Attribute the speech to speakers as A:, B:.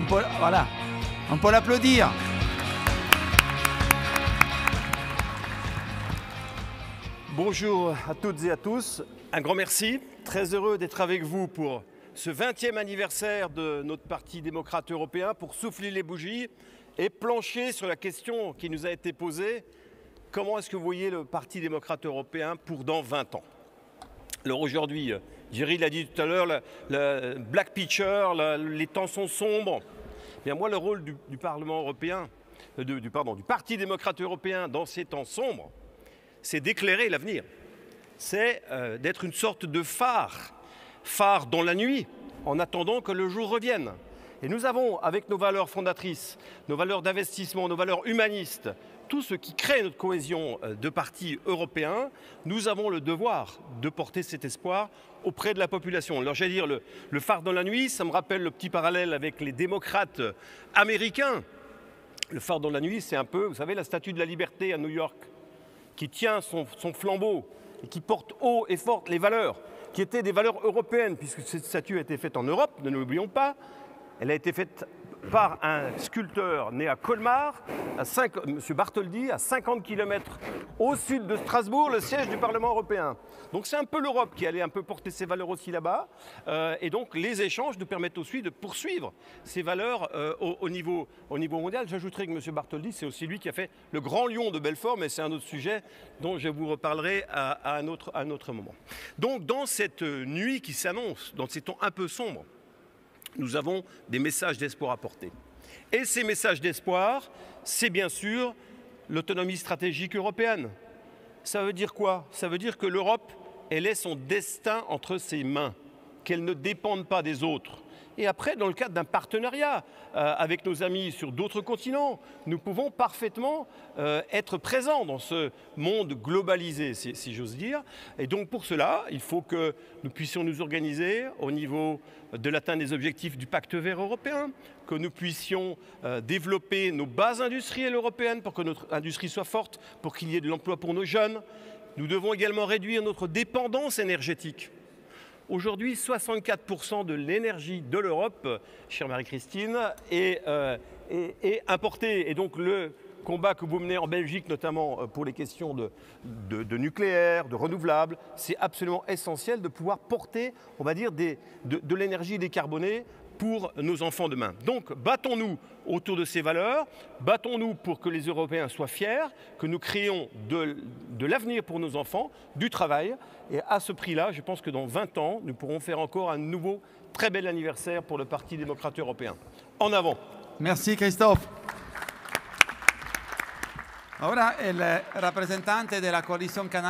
A: voilà, on peut l'applaudir.
B: Bonjour à toutes et à tous, un grand merci, très heureux d'être avec vous pour ce 20e anniversaire de notre Parti démocrate européen, pour souffler les bougies et plancher sur la question qui nous a été posée. Comment est-ce que vous voyez le Parti démocrate européen pour dans 20 ans? Alors aujourd'hui, Jerry l'a dit tout à l'heure, le Black Picture, les temps sont sombres. Bien moi, le rôle du Parlement européen, du Parti démocrate européen dans ces temps sombres, c'est d'éclairer l'avenir. C'est d'être une sorte de phare dans la nuit, en attendant que le jour revienne. Et nous avons, avec nos valeurs fondatrices, nos valeurs d'investissement, nos valeurs humanistes, tout ce qui crée notre cohésion de parti européen, nous avons le devoir de porter cet espoir auprès de la population. Alors j'allais dire, le phare dans la nuit, ça me rappelle le petit parallèle avec les démocrates américains. Le phare dans la nuit, c'est un peu, vous savez, la statue de la liberté à New York, qui tient son flambeau et qui porte haut et fort les valeurs, qui étaient des valeurs européennes, puisque cette statue a été faite en Europe, ne l'oublions pas. Elle a été faite par un sculpteur né à Colmar, M. Bartholdi, à 50 km au sud de Strasbourg, le siège du Parlement européen. Donc c'est un peu l'Europe qui allait un peu porter ses valeurs aussi là-bas. Et donc les échanges nous permettent aussi de poursuivre ces valeurs au niveau mondial. J'ajouterai que M. Bartholdi, c'est aussi lui qui a fait le Grand Lion de Belfort, mais c'est un autre sujet dont je vous reparlerai à un autre moment. Donc dans cette nuit qui s'annonce, dans ces temps un peu sombres, nous avons des messages d'espoir à porter. Et ces messages d'espoir, c'est bien sûr l'autonomie stratégique européenne. Ça veut dire quoi? Ça veut dire que l'Europe, elle ait son destin entre ses mains, qu'elle ne dépende pas des autres. Et après, dans le cadre d'un partenariat avec nos amis sur d'autres continents, nous pouvons parfaitement être présents dans ce monde globalisé, si j'ose dire. Et donc pour cela, il faut que nous puissions nous organiser au niveau de l'atteinte des objectifs du pacte vert européen, que nous puissions développer nos bases industrielles européennes pour que notre industrie soit forte, pour qu'il y ait de l'emploi pour nos jeunes. Nous devons également réduire notre dépendance énergétique. Aujourd'hui, 64% de l'énergie de l'Europe, chère Marie-Christine, est importée. Et donc le combat que vous menez en Belgique, notamment pour les questions de nucléaire, de renouvelables, c'est absolument essentiel de pouvoir porter, on va dire, de l'énergie décarbonée pour nos enfants demain. Donc battons-nous autour de ces valeurs, battons-nous pour que les Européens soient fiers, que nous créions de l'avenir pour nos enfants, du travail. Et à ce prix-là, je pense que dans 20 ans, nous pourrons faire encore un nouveau très bel anniversaire pour le Parti démocrate européen. En avant.
A: Merci Christophe. Ora il rappresentante della coalizione canale